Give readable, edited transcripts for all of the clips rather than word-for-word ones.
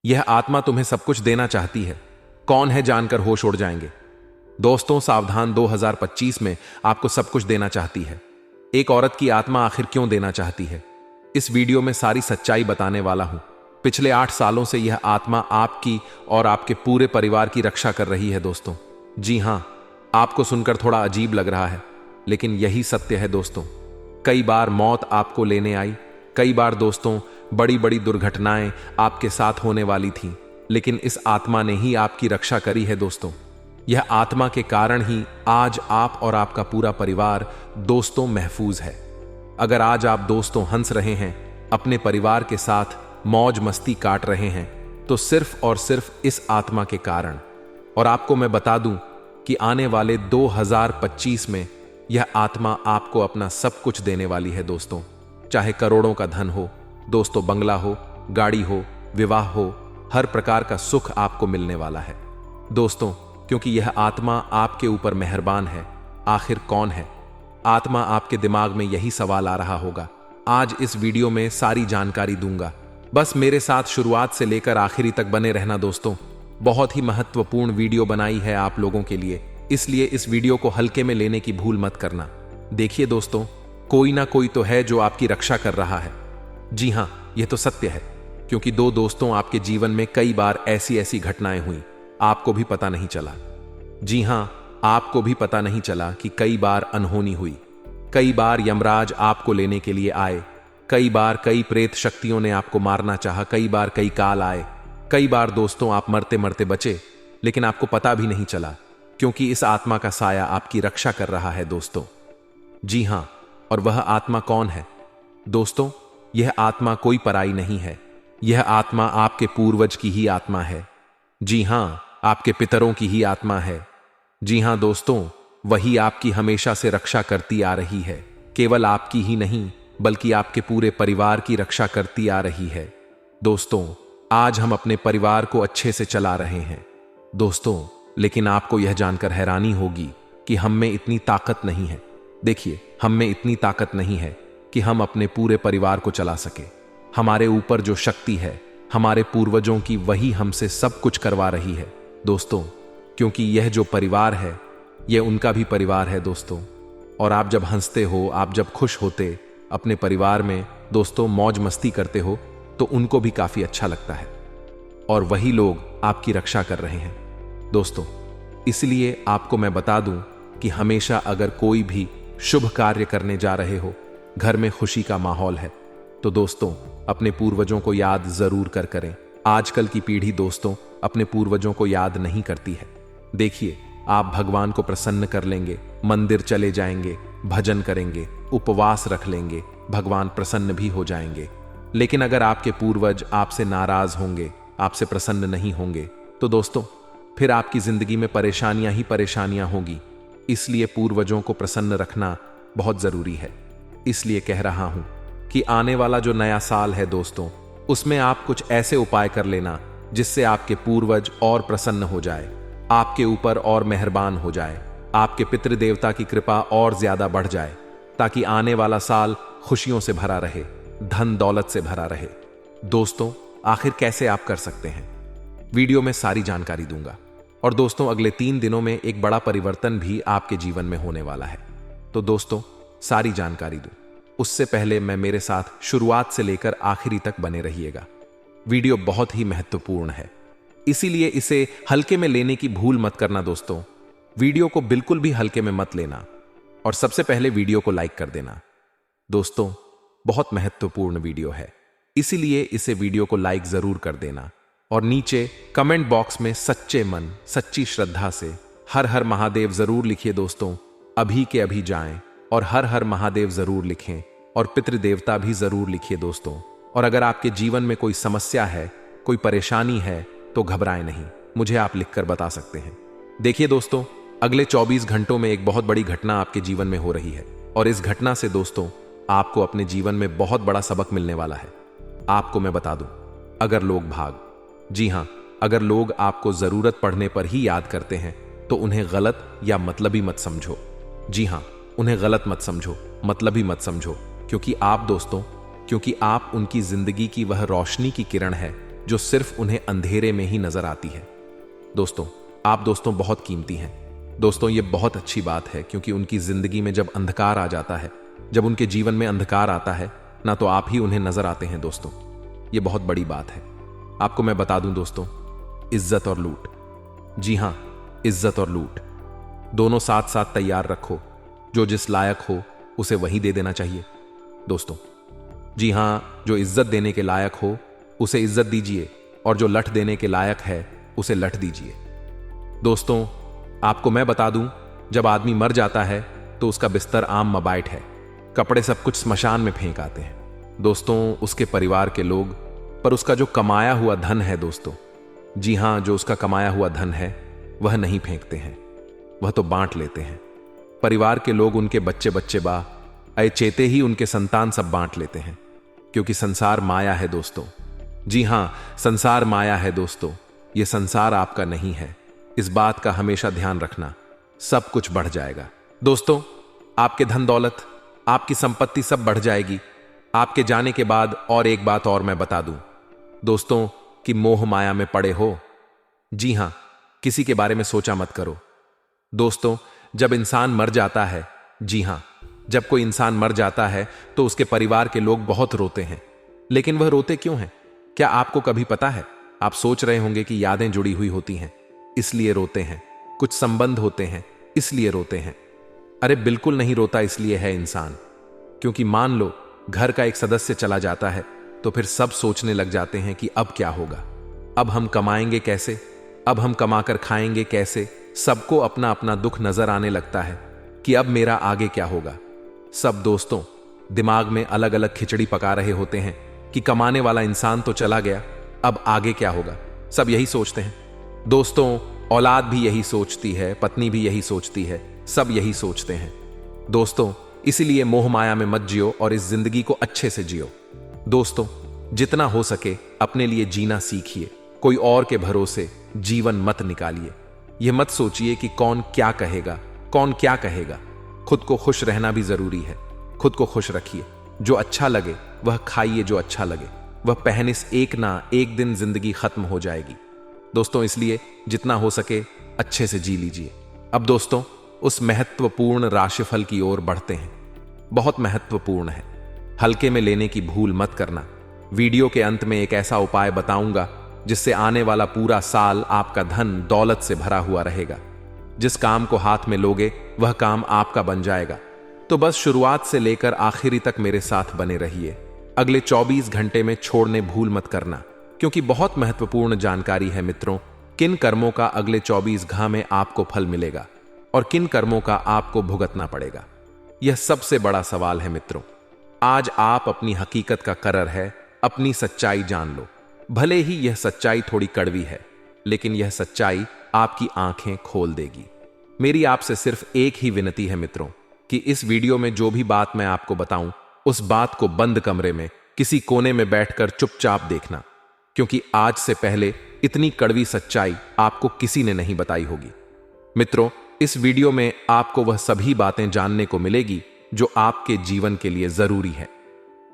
यह आत्मा तुम्हें सब कुछ देना चाहती है। कौन है जानकर होश उड़ जाएंगे। दोस्तों सावधान, 2025 में आपको सब कुछ देना चाहती है। एक औरत की आत्मा आखिर क्यों देना चाहती है, इस वीडियो में सारी सच्चाई बताने वाला हूं। पिछले 8 सालों से यह आत्मा आपकी और आपके पूरे परिवार की रक्षा कर रही है दोस्तों। जी हां, आपको सुनकर थोड़ा अजीब लग रहा है, लेकिन यही सत्य है दोस्तों। कई बार मौत आपको लेने आई, कई बार दोस्तों बड़ी बड़ी दुर्घटनाएं आपके साथ होने वाली थीं, लेकिन इस आत्मा ने ही आपकी रक्षा करी है दोस्तों। यह आत्मा के कारण ही आज आप और आपका पूरा परिवार दोस्तों महफूज है। अगर आज आप दोस्तों हंस रहे हैं, अपने परिवार के साथ मौज मस्ती काट रहे हैं, तो सिर्फ और सिर्फ इस आत्मा के कारण। और आपको मैं बता दूं कि आने वाले 2025 में यह आत्मा आपको अपना सब कुछ देने वाली है दोस्तों। चाहे करोड़ों का धन हो दोस्तों, बंगला हो, गाड़ी हो, विवाह हो, हर प्रकार का सुख आपको मिलने वाला है दोस्तों, क्योंकि यह आत्मा आपके ऊपर मेहरबान है। आखिर कौन है आत्मा, आपके दिमाग में यही सवाल आ रहा होगा। आज इस वीडियो में सारी जानकारी दूंगा, बस मेरे साथ शुरुआत से लेकर आखिरी तक बने रहना दोस्तों। बहुत ही महत्वपूर्ण वीडियो बनाई है आप लोगों के लिए, इसलिए इस वीडियो को हल्के में लेने की भूल मत करना। देखिए दोस्तों, कोई ना कोई तो है जो आपकी रक्षा कर रहा है। जी हां, यह तो सत्य है, क्योंकि दो दोस्तों आपके जीवन में कई बार ऐसी ऐसी घटनाएं हुई, आपको भी पता नहीं चला। जी हां, आपको भी पता नहीं चला कि कई बार अनहोनी हुई, कई बार यमराज आपको लेने के लिए आए, कई बार कई प्रेत शक्तियों ने आपको मारना चाहा, कई बार कई काल आए, कई बार दोस्तों आप मरते मरते बचे, लेकिन आपको पता भी नहीं चला, क्योंकि इस आत्मा का साया आपकी रक्षा कर रहा है दोस्तों। जी हां, और वह आत्मा कौन है दोस्तों? यह आत्मा कोई पराई नहीं है, यह आत्मा आपके पूर्वज की ही आत्मा है। जी हां, आपके पितरों की ही आत्मा है। जी हां दोस्तों, वही आपकी हमेशा से रक्षा करती आ रही है। केवल आपकी ही नहीं, बल्कि आपके पूरे परिवार की रक्षा करती आ रही है दोस्तों। आज हम अपने परिवार को अच्छे से चला रहे हैं दोस्तों, लेकिन आपको यह जानकर हैरानी होगी कि हम में इतनी ताकत नहीं है। देखिए, हम में इतनी ताकत नहीं है कि हम अपने पूरे परिवार को चला सके। हमारे ऊपर जो शक्ति है हमारे पूर्वजों की, वही हमसे सब कुछ करवा रही है दोस्तों, क्योंकि यह जो परिवार है यह उनका भी परिवार है दोस्तों। और आप जब हंसते हो, आप जब खुश होते अपने परिवार में दोस्तों मौज मस्ती करते हो, तो उनको भी काफी अच्छा लगता है, और वही लोग आपकी रक्षा कर रहे हैं दोस्तों। इसलिए आपको मैं बता दूं कि हमेशा अगर कोई भी शुभ कार्य करने जा रहे हो, घर में खुशी का माहौल है, तो दोस्तों अपने पूर्वजों को याद जरूर करें। आजकल की पीढ़ी दोस्तों अपने पूर्वजों को याद नहीं करती है। देखिए, आप भगवान को प्रसन्न कर लेंगे, मंदिर चले जाएंगे, भजन करेंगे, उपवास रख लेंगे, भगवान प्रसन्न भी हो जाएंगे। लेकिन अगर आपके पूर्वज आपसे नाराज होंगे, आपसे प्रसन्न नहीं होंगे, तो दोस्तों फिर आपकी जिंदगी में परेशानियां ही परेशानियां होगी। इसलिए पूर्वजों को प्रसन्न रखना बहुत जरूरी है। इसलिए कह रहा हूं कि आने वाला जो नया साल है दोस्तों, उसमें आप कुछ ऐसे उपाय कर लेना जिससे आपके पूर्वज और प्रसन्न हो जाए, आपके ऊपर और मेहरबान हो जाए, आपके पितृदेवता की कृपा और ज्यादा बढ़ जाए, ताकि आने वाला साल खुशियों से भरा रहे, धन दौलत से भरा रहे। दोस्तों आखिर कैसे आप कर सकते हैं, वीडियो में सारी जानकारी दूंगा। और दोस्तों अगले 3 दिनों में एक बड़ा परिवर्तन भी आपके जीवन में होने वाला है, तो दोस्तों सारी जानकारी दूं उससे पहले मैं मेरे साथ शुरुआत से लेकर आखिरी तक बने रहिएगा। वीडियो बहुत ही महत्वपूर्ण है, इसीलिए इसे हल्के में लेने की भूल मत करना दोस्तों। वीडियो को बिल्कुल भी हल्के में मत लेना, और सबसे पहले वीडियो को लाइक कर देना दोस्तों। बहुत महत्वपूर्ण वीडियो है, इसीलिए इसे वीडियो को लाइक जरूर कर देना, और नीचे कमेंट बॉक्स में सच्चे मन सच्ची श्रद्धा से हर हर महादेव जरूर लिखिए दोस्तों। अभी के अभी जाएं और हर हर महादेव जरूर लिखें, और पितृदेवता भी जरूर लिखिए दोस्तों। और अगर आपके जीवन में कोई समस्या है, कोई परेशानी है, तो घबराएं नहीं, मुझे आप लिखकर बता सकते हैं। देखिए दोस्तों, अगले 24 घंटों में एक बहुत बड़ी घटना आपके जीवन में हो रही है, और इस घटना से दोस्तों आपको अपने जीवन में बहुत बड़ा सबक मिलने वाला है। आपको मैं बता दूं, अगर लोग जी हां, अगर लोग आपको जरूरत पड़ने पर ही याद करते हैं, तो उन्हें गलत या मतलबी मत समझो। जी हां, उन्हें गलत मत समझो, मतलबी मत समझो, क्योंकि आप दोस्तों, क्योंकि आप उनकी जिंदगी की वह रोशनी की किरण है जो सिर्फ उन्हें अंधेरे में ही नजर आती है। दोस्तों, आप दोस्तों बहुत कीमती हैं। दोस्तों, ये बहुत अच्छी बात है, क्योंकि उनकी जिंदगी में जब अंधकार आ जाता है, जब उनके जीवन में अंधकार आता है ना, तो आप ही उन्हें नजर आते हैं। दोस्तों, ये बहुत बड़ी बात है। आपको मैं बता दूं दोस्तों, इज्जत और लूट, जी हां, इज्जत और लूट दोनों साथ साथ तैयार रखो। जो जिस लायक हो उसे वही दे देना चाहिए। दोस्तों, जी हां, जो इज्जत देने के लायक हो उसे इज्जत दीजिए, और जो लठ देने के लायक है उसे लठ दीजिए। दोस्तों, आपको मैं बता दूं, जब आदमी मर जाता है तो उसका बिस्तर आम मबाइट है, कपड़े सब कुछ स्मशान में फेंक आते हैं। दोस्तों, उसके परिवार के लोग, पर उसका जो कमाया हुआ धन है दोस्तों, जी हां, जो उसका कमाया हुआ धन है वह नहीं फेंकते हैं, वह तो बांट लेते हैं। परिवार के लोग, उनके बच्चे बच्चे बा चेते ही उनके संतान सब बांट लेते हैं, क्योंकि संसार माया है दोस्तों। जी हां, संसार माया है दोस्तों, यह संसार आपका नहीं है। इस बात का हमेशा ध्यान रखना, सब कुछ बढ़ जाएगा। दोस्तों, आपके धन दौलत, आपकी संपत्ति सब बढ़ जाएगी आपके जाने के बाद। और एक बात और मैं बता दूं दोस्तों, कि मोह माया में पड़े हो, जी हां, किसी के बारे में सोचा मत करो। दोस्तों, जब इंसान मर जाता है, जी हां, जब कोई इंसान मर जाता है तो उसके परिवार के लोग बहुत रोते हैं। लेकिन वह रोते क्यों हैं? क्या आपको कभी पता है? आप सोच रहे होंगे कि यादें जुड़ी हुई होती हैं, इसलिए रोते हैं। कुछ संबंध होते हैं, इसलिए रोते हैं। अरे बिल्कुल नहीं रोता इसलिए है इंसान, क्योंकि मान लो घर का एक सदस्य चला जाता है तो फिर सब सोचने लग जाते हैं कि अब क्या होगा, अब हम कमाएंगे कैसे, अब हम कमाकर खाएंगे कैसे। सबको अपना अपना दुख नजर आने लगता है कि अब मेरा आगे क्या होगा। सब दोस्तों दिमाग में अलग अलग खिचड़ी पका रहे होते हैं कि कमाने वाला इंसान तो चला गया, अब आगे क्या होगा। सब यही सोचते हैं दोस्तों, औलाद भी यही सोचती है, पत्नी भी यही सोचती है, सब यही सोचते हैं दोस्तों। इसीलिए मोह माया में मत जियो और इस जिंदगी को अच्छे से जियो। दोस्तों, जितना हो सके अपने लिए जीना सीखिए, कोई और के भरोसे जीवन मत निकालिए। यह मत सोचिए कि कौन क्या कहेगा, कौन क्या कहेगा। खुद को खुश रहना भी जरूरी है, खुद को खुश रखिए। जो अच्छा लगे वह खाइए, जो अच्छा लगे वह पहने, एक ना एक दिन जिंदगी खत्म हो जाएगी दोस्तों। इसलिए जितना हो सके अच्छे से जी लीजिए। अब दोस्तों, उस महत्वपूर्ण राशिफल की ओर बढ़ते हैं। बहुत महत्वपूर्ण है, हल्के में लेने की भूल मत करना। वीडियो के अंत में एक ऐसा उपाय बताऊंगा जिससे आने वाला पूरा साल आपका धन दौलत से भरा हुआ रहेगा। जिस काम को हाथ में लोगे वह काम आपका बन जाएगा। तो बस शुरुआत से लेकर आखिरी तक मेरे साथ बने रहिए। अगले 24 घंटे में छोड़ने भूल मत करना, क्योंकि बहुत महत्वपूर्ण जानकारी है मित्रों। किन कर्मों का अगले 24 घंटे में आपको फल मिलेगा और किन कर्मों का आपको भुगतना पड़ेगा, यह सबसे बड़ा सवाल है मित्रों। आज आप अपनी हकीकत का करर है, अपनी सच्चाई जान लो। भले ही यह सच्चाई थोड़ी कड़वी है, लेकिन यह सच्चाई आपकी आंखें खोल देगी। मेरी आपसे सिर्फ एक ही विनती है मित्रों, कि इस वीडियो में जो भी बात मैं आपको बताऊं, उस बात को बंद कमरे में किसी कोने में बैठकर चुपचाप देखना, क्योंकि आज से पहले इतनी कड़वी सच्चाई आपको किसी ने नहीं बताई होगी। मित्रों, इस वीडियो में आपको वह सभी बातें जानने को मिलेगी जो आपके जीवन के लिए जरूरी है।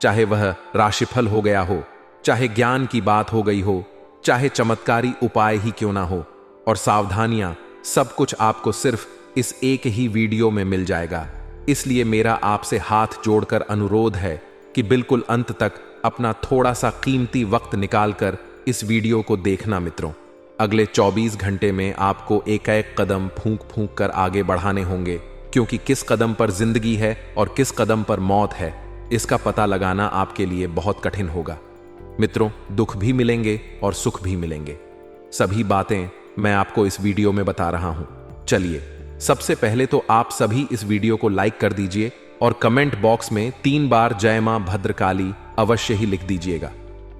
चाहे वह राशिफल हो गया हो, चाहे ज्ञान की बात हो गई हो, चाहे चमत्कारी उपाय ही क्यों ना हो, और सावधानियां, सब कुछ आपको सिर्फ इस एक ही वीडियो में मिल जाएगा। इसलिए मेरा आपसे हाथ जोड़कर अनुरोध है कि बिल्कुल अंत तक अपना थोड़ा सा कीमती वक्त निकालकर इस वीडियो को देखना मित्रों। अगले 24 घंटे में आपको एक एक कदम फूंक फूंक कर आगे बढ़ाने होंगे, क्योंकि किस कदम पर जिंदगी है और किस कदम पर मौत है, इसका पता लगाना आपके लिए बहुत कठिन होगा मित्रों। दुख भी मिलेंगे और सुख भी मिलेंगे। सभी बातें मैं आपको इस वीडियो में बता रहा हूं। चलिए, सबसे पहले तो आप सभी इस वीडियो को लाइक कर दीजिए और कमेंट बॉक्स में 3 बार जय मां भद्रकाली अवश्य ही लिख दीजिएगा।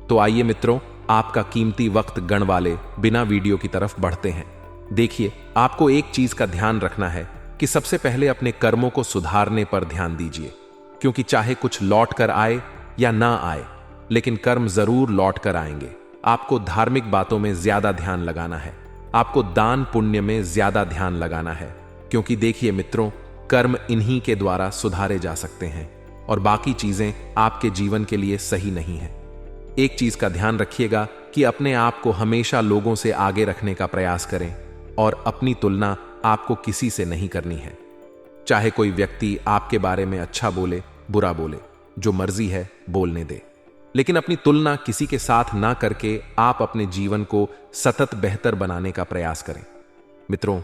तो आइए मित्रों, आपका कीमती वक्त गण वाले बिना वीडियो की तरफ बढ़ते हैं। देखिए, आपको एक चीज का ध्यान रखना है कि सबसे पहले अपने कर्मों को सुधारने पर ध्यान दीजिए, क्योंकि चाहे कुछ लौट कर आए या ना आए, लेकिन कर्म जरूर लौट कर आएंगे। आपको धार्मिक बातों में ज्यादा ध्यान लगाना है, आपको दान पुण्य में ज्यादा ध्यान लगाना है, क्योंकि देखिए मित्रों, कर्म इन्हीं के द्वारा सुधारे जा सकते हैं और बाकी चीजें आपके जीवन के लिए सही नहीं है। एक चीज का ध्यान रखिएगा कि अपने आप को हमेशा लोगों से आगे रखने का प्रयास करें और अपनी तुलना आपको किसी से नहीं करनी है। चाहे कोई व्यक्ति आपके बारे में अच्छा बोले, बुरा बोले, जो मर्जी है बोलने दे, लेकिन अपनी तुलना किसी के साथ ना करके आप अपने जीवन को सतत बेहतर बनाने का प्रयास करें। मित्रों,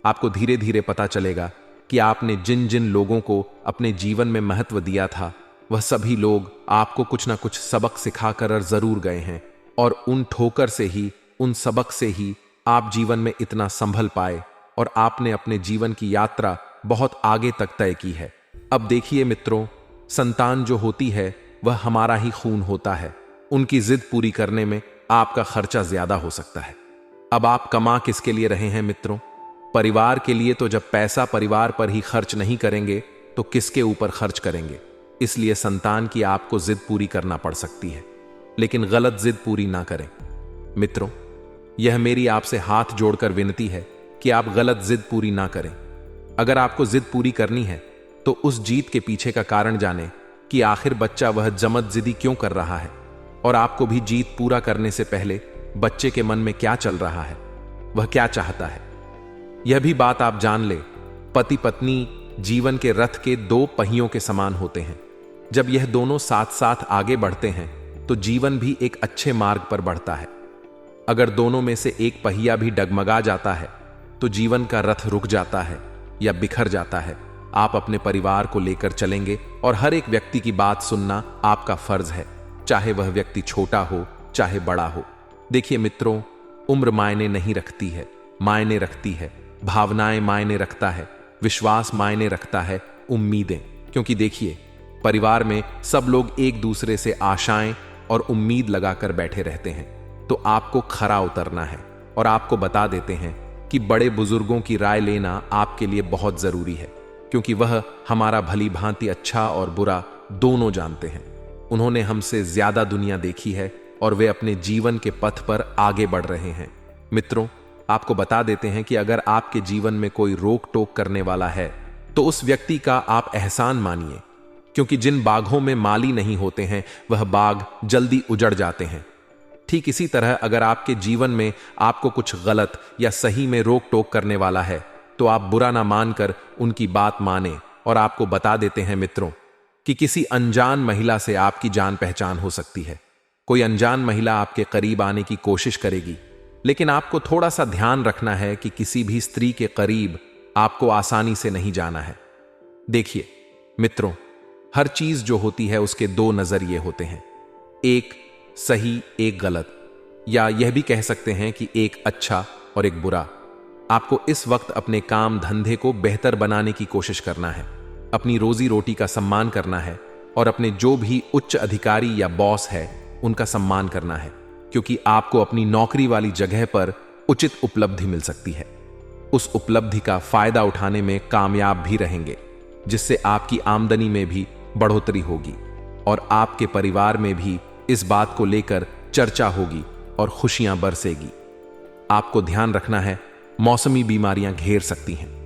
आपको धीरे धीरे पता चलेगा कि आपने जिन जिन लोगों को अपने जीवन में महत्व दिया था, वह सभी लोग आपको कुछ ना कुछ सबक सिखाकर जरूर गए हैं और उन ठोकर से ही, उन सबक से ही आप जीवन में इतना संभल पाए और आपने अपने जीवन की यात्रा बहुत आगे तक तय की है। अब देखिए मित्रों, संतान जो होती है वह हमारा ही खून होता है। उनकी जिद पूरी करने में आपका खर्चा ज्यादा हो सकता है। अब आप कमा किसके लिए रहे हैं मित्रों? परिवार के लिए। तो जब पैसा परिवार पर ही खर्च नहीं करेंगे तो किसके ऊपर खर्च करेंगे? इसलिए संतान की आपको जिद पूरी करना पड़ सकती है, लेकिन गलत जिद पूरी ना करें। मित्रों, यह मेरी आपसे हाथ जोड़कर विनती है कि आप गलत जिद पूरी ना करें। अगर आपको जिद पूरी करनी है तो उस जीत के पीछे का कारण जानें कि आखिर बच्चा वह जमत जिदी क्यों कर रहा है, और आपको भी जीत पूरा करने से पहले बच्चे के मन में क्या चल रहा है, वह क्या चाहता है। यह भी बात आप जान ले, पति पत्नी जीवन के रथ के दो पहियों के समान होते हैं। जब यह दोनों साथ साथ आगे बढ़ते हैं तो जीवन भी एक अच्छे मार्ग पर बढ़ता है। अगर दोनों में से एक पहिया भी डगमगा जाता है तो जीवन का रथ रुक जाता है या बिखर जाता है। आप अपने परिवार को लेकर चलेंगे और हर एक व्यक्ति की बात सुनना आपका फर्ज है, चाहे वह व्यक्ति छोटा हो चाहे बड़ा हो। देखिए मित्रों, उम्र मायने नहीं रखती है, मायने रखती है भावनाएं, मायने रखता है विश्वास, मायने रखता है उम्मीदें। क्योंकि देखिए, परिवार में सब लोग एक दूसरे से आशाएं और उम्मीद लगाकर बैठे रहते हैं, तो आपको खरा उतरना है और आपको बता देते हैं कि बड़े बुजुर्गों की राय लेना आपके लिए बहुत जरूरी है, क्योंकि वह हमारा भली भांति अच्छा और बुरा दोनों जानते हैं। उन्होंने हमसे ज्यादा दुनिया देखी है और वे अपने जीवन के पथ पर आगे बढ़ रहे हैं। मित्रों, आपको बता देते हैं कि अगर आपके जीवन में कोई रोक टोक करने वाला है तो उस व्यक्ति का आप एहसान मानिए, क्योंकि जिन बागों में माली नहीं होते हैं वह बाग जल्दी उजड़ जाते हैं। ठीक इसी तरह अगर आपके जीवन में आपको कुछ गलत या सही में रोक टोक करने वाला है तो आप बुरा ना मानकर उनकी बात माने। और आपको बता देते हैं मित्रों कि किसी अनजान महिला से आपकी जान पहचान हो सकती है। कोई अनजान महिला आपके करीब आने की कोशिश करेगी, लेकिन आपको थोड़ा सा ध्यान रखना है कि किसी भी स्त्री के करीब आपको आसानी से नहीं जाना है। देखिए मित्रों, हर चीज जो होती है उसके दो नजरिए होते हैं, एक सही एक गलत, या यह भी कह सकते हैं कि एक अच्छा और एक बुरा। आपको इस वक्त अपने काम धंधे को बेहतर बनाने की कोशिश करना है, अपनी रोजी रोटी का सम्मान करना है और अपने जो भी उच्च अधिकारी या बॉस है उनका सम्मान करना है, क्योंकि आपको अपनी नौकरी वाली जगह पर उचित उपलब्धि मिल सकती है। उस उपलब्धि का फायदा उठाने में कामयाब भी रहेंगे, जिससे आपकी आमदनी में भी बढ़ोतरी होगी और आपके परिवार में भी इस बात को लेकर चर्चा होगी और खुशियां बरसेगी। आपको ध्यान रखना है, मौसमी बीमारियां घेर सकती हैं।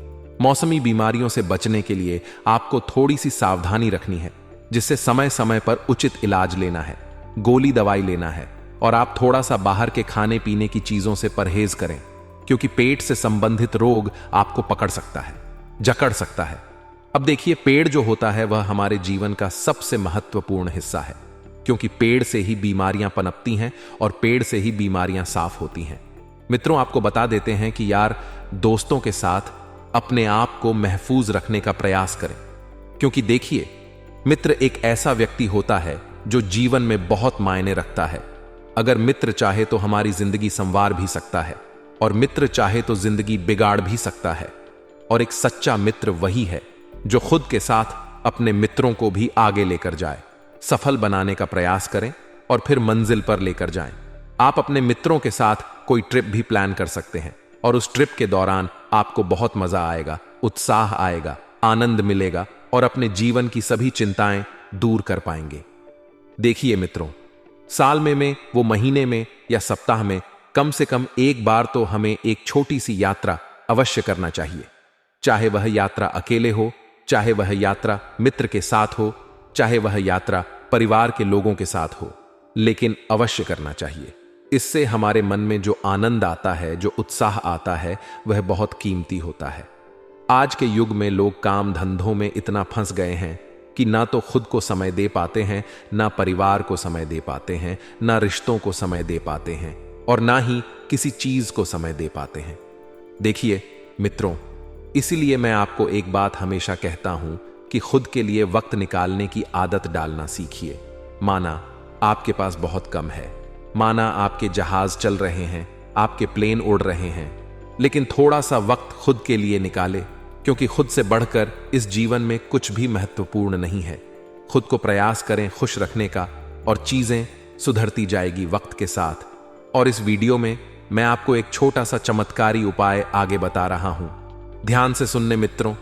मौसमी बीमारियों से बचने के लिए आपको थोड़ी सी सावधानी रखनी है, जिससे समय समय पर उचित इलाज लेना है, गोली दवाई लेना है और आप थोड़ा सा बाहर के खाने पीने की चीजों से परहेज करें, क्योंकि पेट से संबंधित रोग आपको पकड़ सकता है, जकड़ सकता है। अब देखिए, पेड़ जो होता है वह हमारे जीवन का सबसे महत्वपूर्ण हिस्सा है, क्योंकि पेड़ से ही बीमारियां पनपती हैं और पेड़ से ही बीमारियां साफ होती हैं। मित्रों, आपको बता देते हैं कि यार, दोस्तों के साथ अपने आप को महफूज रखने का प्रयास करें, क्योंकि देखिए, मित्र एक ऐसा व्यक्ति होता है जो जीवन में बहुत मायने रखता है। अगर मित्र चाहे तो हमारी जिंदगी संवार भी सकता है और मित्र चाहे तो जिंदगी बिगाड़ भी सकता है। और एक सच्चा मित्र वही है जो खुद के साथ अपने मित्रों को भी आगे लेकर जाए, सफल बनाने का प्रयास करें और फिर मंजिल पर लेकर जाएं। आप अपने मित्रों के साथ कोई ट्रिप भी प्लान कर सकते हैं और उस ट्रिप के दौरान आपको बहुत मजा आएगा, उत्साह आएगा, आनंद मिलेगा और अपने जीवन की सभी चिंताएं दूर कर पाएंगे। देखिए मित्रों, साल में वो महीने में या सप्ताह में कम से कम एक बार तो हमें एक छोटी सी यात्रा अवश्य करना चाहिए। चाहे वह यात्रा अकेले हो, चाहे वह यात्रा मित्र के साथ हो, चाहे वह यात्रा परिवार के लोगों के साथ हो। लेकिन अवश्य करना चाहिए। इससे हमारे मन में जो आनंद आता है, जो उत्साह आता है, वह बहुत कीमती होता है। आज के युग में लोग काम धंधों में इतना फंस गए हैं कि ना तो खुद को समय दे पाते हैं, ना परिवार को समय दे पाते हैं, ना रिश्तों को समय दे पाते हैं और ना ही किसी चीज को समय दे पाते हैं। देखिए मित्रों, इसीलिए मैं आपको एक बात हमेशा कहता हूं कि खुद के लिए वक्त निकालने की आदत डालना सीखिए। माना आपके पास बहुत कम है, माना आपके जहाज चल रहे हैं, आपके प्लेन उड़ रहे हैं, लेकिन थोड़ा सा वक्त खुद के लिए निकाले, क्योंकि खुद से बढ़कर इस जीवन में कुछ भी महत्वपूर्ण नहीं है। खुद को प्रयास करें खुश रखने का और चीजें सुधरती जाएगी वक्त के साथ। और इस वीडियो में मैं आपको एक छोटा सा चमत्कारी उपाय आगे बता रहा हूं। ध्यान से सुनने मित्रों,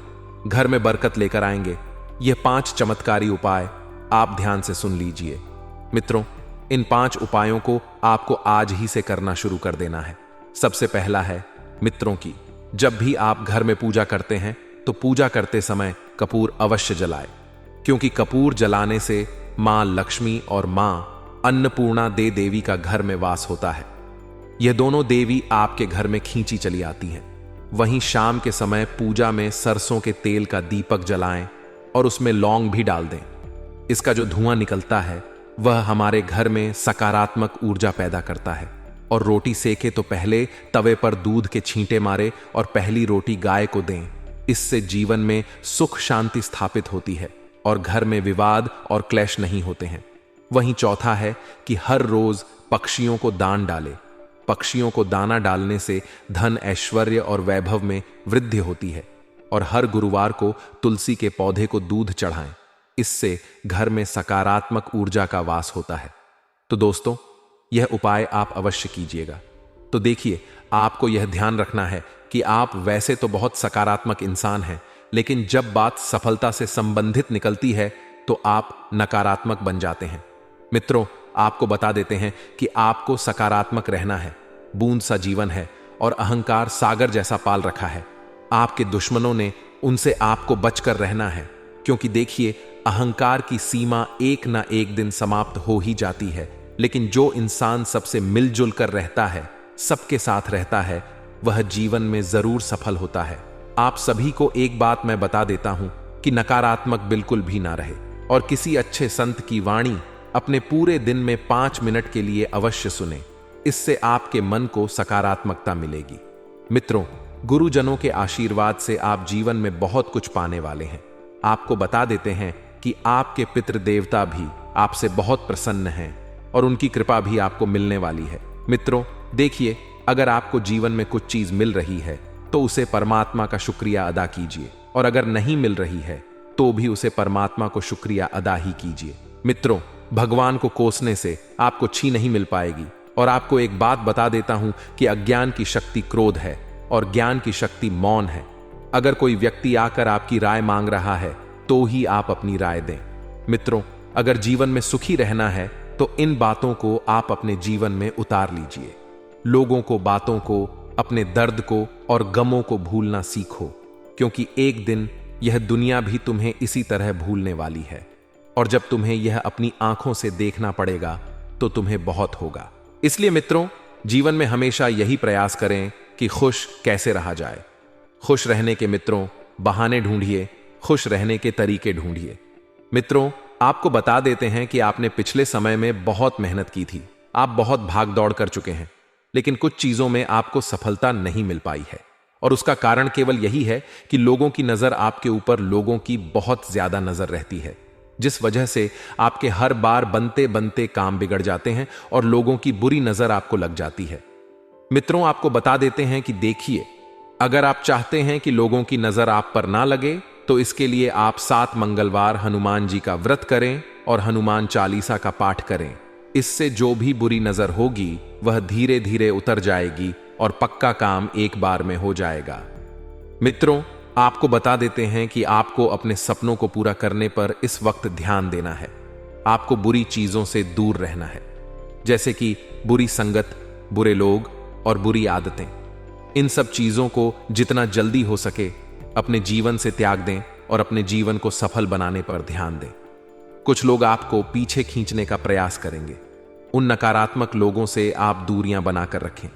घर में बरकत लेकर आएंगे ये 5 चमत्कारी उपाय। आप ध्यान से सुन लीजिए मित्रों। इन 5 उपायों को आपको आज ही से करना शुरू कर देना है। सबसे पहला है मित्रों की, जब भी आप घर में पूजा करते हैं तो पूजा करते समय कपूर अवश्य जलाए, क्योंकि कपूर जलाने से मां लक्ष्मी और मां अन्नपूर्णा देवी का घर में वास होता है। यह दोनों देवी आपके घर में खींची चली आती हैं। वहीं शाम के समय पूजा में सरसों के तेल का दीपक जलाएं और उसमें लौंग भी डाल दें। इसका जो धुआं निकलता है वह हमारे घर में सकारात्मक ऊर्जा पैदा करता है। और रोटी सेके तो पहले तवे पर दूध के छींटे मारे और पहली रोटी गाय को दें। इससे जीवन में सुख शांति स्थापित होती है और घर में विवाद और क्लेश नहीं होते हैं। वहीं चौथा है कि हर रोज पक्षियों को दान डालें। पक्षियों को दाना डालने से धन, ऐश्वर्य और वैभव में वृद्धि होती है। और हर गुरुवार को तुलसी के पौधे को दूध चढ़ाएं। इससे घर में सकारात्मक ऊर्जा का वास होता है। तो दोस्तों, यह उपाय आप अवश्य कीजिएगा। तो देखिए, आपको यह ध्यान रखना है कि आप वैसे तो बहुत सकारात्मक इंसान हैं, लेकिन जब बात सफलता से संबंधित निकलती है तो आप नकारात्मक बन जाते हैं। मित्रों, आपको बता देते हैं कि आपको सकारात्मक रहना है। बूंद सा जीवन है और अहंकार सागर जैसा पाल रखा है। आपके दुश्मनों ने उनसे आपको बचकर रहना है, क्योंकि देखिए, अहंकार की सीमा एक ना एक दिन समाप्त हो ही जाती है। लेकिन जो इंसान सबसे मिलजुल कर रहता है, सबके साथ रहता है, वह जीवन में जरूर सफल होता है। आप सभी को एक बात मैं बता देता हूं कि नकारात्मक बिल्कुल भी ना रहे और किसी अच्छे संत की वाणी अपने पूरे दिन में 5 मिनट के लिए अवश्य सुने। इससे आपके मन को सकारात्मकता मिलेगी। मित्रों, गुरुजनों के आशीर्वाद से आप जीवन में बहुत कुछ पाने वाले हैं। आपको बता देते हैं कि आपके पितृ देवता भी आपसे बहुत प्रसन्न हैं और उनकी कृपा भी आपको मिलने वाली है। मित्रों, देखिए, अगर आपको जीवन में कुछ चीज मिल रही है तो उसे परमात्मा का शुक्रिया अदा कीजिए, और अगर नहीं मिल रही है तो भी उसे परमात्मा को शुक्रिया अदा ही कीजिए। मित्रों, भगवान को कोसने से आपको छी नहीं मिल पाएगी। और आपको एक बात बता देता हूं कि अज्ञान की शक्ति क्रोध है और ज्ञान की शक्ति मौन है। अगर कोई व्यक्ति आकर आपकी राय मांग रहा है तो ही आप अपनी राय दें। मित्रों, अगर जीवन में सुखी रहना है तो इन बातों को आप अपने जीवन में उतार लीजिए। लोगों को, बातों को, अपने दर्द को और गमों को भूलना सीखो, क्योंकि एक दिन यह दुनिया भी तुम्हें इसी तरह भूलने वाली है। और जब तुम्हें यह अपनी आंखों से देखना पड़ेगा तो तुम्हें बहुत होगा। इसलिए मित्रों, जीवन में हमेशा यही प्रयास करें कि खुश कैसे रहा जाए। खुश रहने के मित्रों बहाने ढूंढिए, खुश रहने के तरीके ढूंढिए। मित्रों, आपको बता देते हैं कि आपने पिछले समय में बहुत मेहनत की थी, आप बहुत भाग दौड़ कर चुके हैं, लेकिन कुछ चीजों में आपको सफलता नहीं मिल पाई है। और उसका कारण केवल यही है कि लोगों की नजर आपके ऊपर, लोगों की बहुत ज्यादा नजर रहती है, जिस वजह से आपके हर बार बनते बनते काम बिगड़ जाते हैं और लोगों की बुरी नजर आपको लग जाती है। मित्रों, आपको बता देते हैं कि देखिए, अगर आप चाहते हैं कि लोगों की नजर आप पर ना लगे तो इसके लिए आप 7 मंगलवार हनुमान जी का व्रत करें और हनुमान चालीसा का पाठ करें। इससे जो भी बुरी नजर होगी वह धीरे धीरे उतर जाएगी और पक्का काम एक बार में हो जाएगा। मित्रों, आपको बता देते हैं कि आपको अपने सपनों को पूरा करने पर इस वक्त ध्यान देना है। आपको बुरी चीजों से दूर रहना है, जैसे कि बुरी संगत, बुरे लोग और बुरी आदतें। इन सब चीजों को जितना जल्दी हो सके अपने जीवन से त्याग दें और अपने जीवन को सफल बनाने पर ध्यान दें। कुछ लोग आपको पीछे खींचने का प्रयास करेंगे, उन नकारात्मक लोगों से आप दूरियां बनाकर रखें।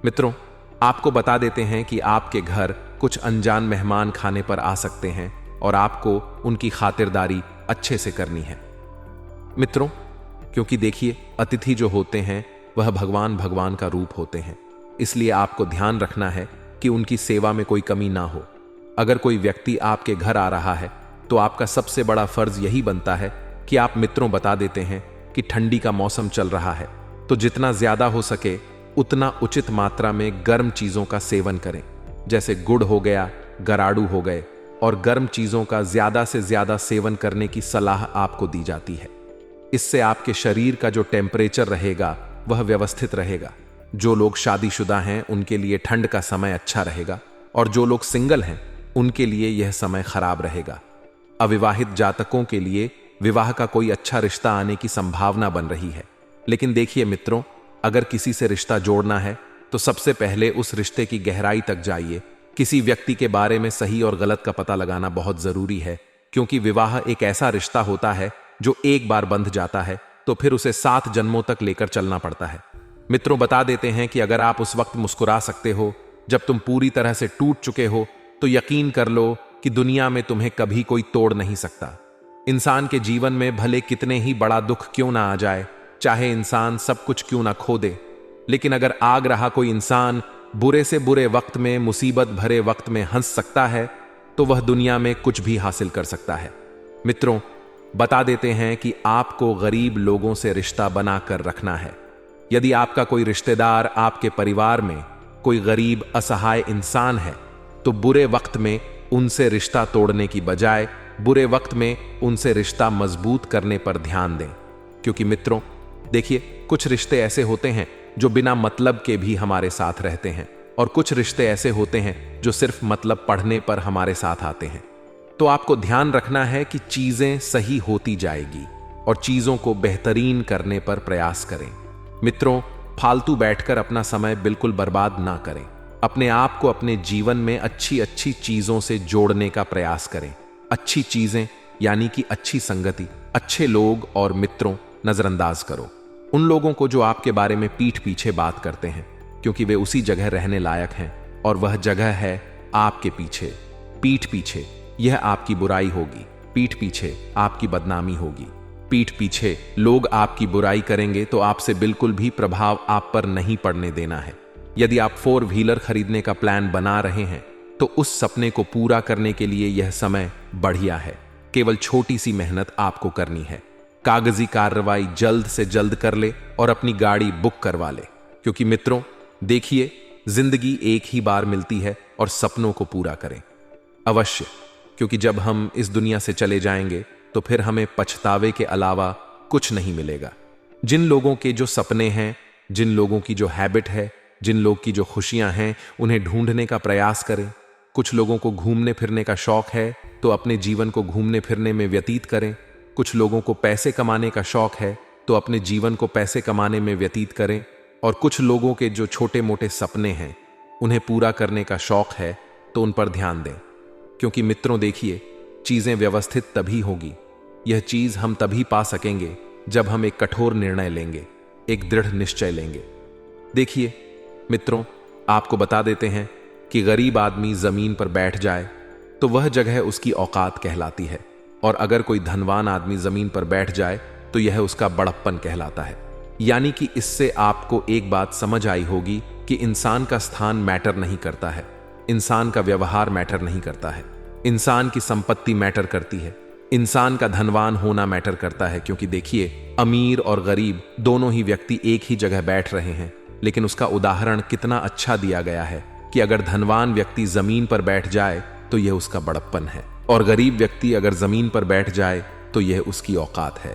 मित्रों, आपको बता देते हैं कि आपके घर कुछ अनजान मेहमान खाने पर आ सकते हैं और आपको उनकी खातिरदारी अच्छे से करनी है। मित्रों, क्योंकि देखिए, अतिथि जो होते हैं वह भगवान का रूप होते हैं, इसलिए आपको ध्यान रखना है कि उनकी सेवा में कोई कमी ना हो। अगर कोई व्यक्ति आपके घर आ रहा है तो आपका सबसे बड़ा फर्ज यही बनता है कि आप मित्रों बता देते हैं कि ठंडी का मौसम चल रहा है, तो जितना ज्यादा हो सके उतना उचित मात्रा में गर्म चीजों का सेवन करें, जैसे गुड़ हो गया, गराड़ू हो गए, और गर्म चीजों का ज्यादा से ज्यादा सेवन करने की सलाह आपको दी जाती है। इससे आपके शरीर का जो टेम्परेचर रहेगा वह व्यवस्थित रहेगा। जो लोग शादीशुदा हैं उनके लिए ठंड का समय अच्छा रहेगा, और जो लोग सिंगल हैं उनके लिए यह समय खराब रहेगा। अविवाहित जातकों के लिए विवाह का कोई अच्छा रिश्ता आने की संभावना बन रही है। लेकिन देखिए मित्रों, अगर किसी से रिश्ता जोड़ना है तो सबसे पहले उस रिश्ते की गहराई तक जाइए। किसी व्यक्ति के बारे में सही और गलत का पता लगाना बहुत जरूरी है, क्योंकि विवाह एक ऐसा रिश्ता होता है जो एक बार बंध जाता है तो फिर उसे 7 जन्मों तक लेकर चलना पड़ता है। मित्रों, बता देते हैं कि अगर आप उस वक्त मुस्कुरा सकते हो जब तुम पूरी तरह से टूट चुके हो, तो यकीन कर लो कि दुनिया में तुम्हें कभी कोई तोड़ नहीं सकता। इंसान के जीवन में भले कितने ही बड़ा दुख क्यों ना आ जाए, चाहे इंसान सब कुछ क्यों ना खो दे, लेकिन अगर आग रहा कोई इंसान बुरे से बुरे वक्त में, मुसीबत भरे वक्त में हंस सकता है, तो वह दुनिया में कुछ भी हासिल कर सकता है। मित्रों, बता देते हैं कि आपको गरीब लोगों से रिश्ता बनाकर रखना है। यदि आपका कोई रिश्तेदार, आपके परिवार में कोई गरीब असहाय इंसान है, तो बुरे वक्त में उनसे रिश्ता तोड़ने की बजाय बुरे वक्त में उनसे रिश्ता मजबूत करने पर ध्यान दें। क्योंकि मित्रों देखिए, कुछ रिश्ते ऐसे होते हैं जो बिना मतलब के भी हमारे साथ रहते हैं, और कुछ रिश्ते ऐसे होते हैं जो सिर्फ मतलब पढ़ने पर हमारे साथ आते हैं। तो आपको ध्यान रखना है कि चीजें सही होती जाएगी और चीजों को बेहतरीन करने पर प्रयास करें। मित्रों, फालतू बैठकर अपना समय बिल्कुल बर्बाद ना करें। अपने आप को अपने जीवन में अच्छी अच्छी चीजों से जोड़ने का प्रयास करें। अच्छी चीजें यानी कि अच्छी संगति, अच्छे लोग और मित्रों नजरअंदाज करो। उन लोगों को जो आपके बारे में पीठ पीछे बात करते हैं, क्योंकि वे उसी जगह रहने लायक हैं, और वह जगह है आपके पीछे। पीठ पीछे यह आपकी बुराई होगी, पीठ पीछे आपकी बदनामी होगी। पीठ पीछे लोग आपकी बुराई करेंगे तो आपसे बिल्कुल भी प्रभाव आप पर नहीं पड़ने देना है। यदि आप 4 व्हीलर खरीदने का प्लान बना रहे हैं तो उस सपने को पूरा करने के लिए यह समय बढ़िया है। केवल छोटी सी मेहनत आपको करनी है। कागजी कार्रवाई जल्द से जल्द कर ले और अपनी गाड़ी बुक करवा ले, क्योंकि मित्रों देखिए, जिंदगी एक ही बार मिलती है और सपनों को पूरा करें अवश्य, क्योंकि जब हम इस दुनिया से चले जाएंगे तो फिर हमें पछतावे के अलावा कुछ नहीं मिलेगा। जिन लोगों के जो सपने हैं, जिन लोगों की जो हैबिट है, जिन लोग की जो खुशियां हैं, उन्हें ढूंढने का प्रयास करें। कुछ लोगों को घूमने फिरने का शौक है तो अपने जीवन को घूमने फिरने में व्यतीत करें। कुछ लोगों को पैसे कमाने का शौक है तो अपने जीवन को पैसे कमाने में व्यतीत करें। और कुछ लोगों के जो छोटे मोटे सपने हैं उन्हें पूरा करने का शौक है तो उन पर ध्यान दें, क्योंकि मित्रों देखिए, चीजें व्यवस्थित तभी होगी, यह चीज हम तभी पा सकेंगे जब हम एक कठोर निर्णय लेंगे, एक दृढ़ निश्चय लेंगे। देखिए मित्रों, आपको बता देते हैं कि गरीब आदमी जमीन पर बैठ जाए तो वह जगह उसकी औकात कहलाती है, और अगर कोई धनवान आदमी जमीन पर बैठ जाए तो यह उसका बड़प्पन कहलाता है। यानी कि इससे आपको एक बात समझ आई होगी कि इंसान का स्थान मैटर नहीं करता है, इंसान का व्यवहार मैटर नहीं करता है, इंसान की संपत्ति मैटर करती है, इंसान का धनवान होना मैटर करता है। क्योंकि देखिए, अमीर और गरीब दोनों ही व्यक्ति एक ही जगह बैठ रहे हैं, लेकिन उसका उदाहरण कितना अच्छा दिया गया है कि अगर धनवान व्यक्ति जमीन पर बैठ जाए तो यह उसका बड़प्पन है, और गरीब व्यक्ति अगर जमीन पर बैठ जाए तो यह उसकी औकात है।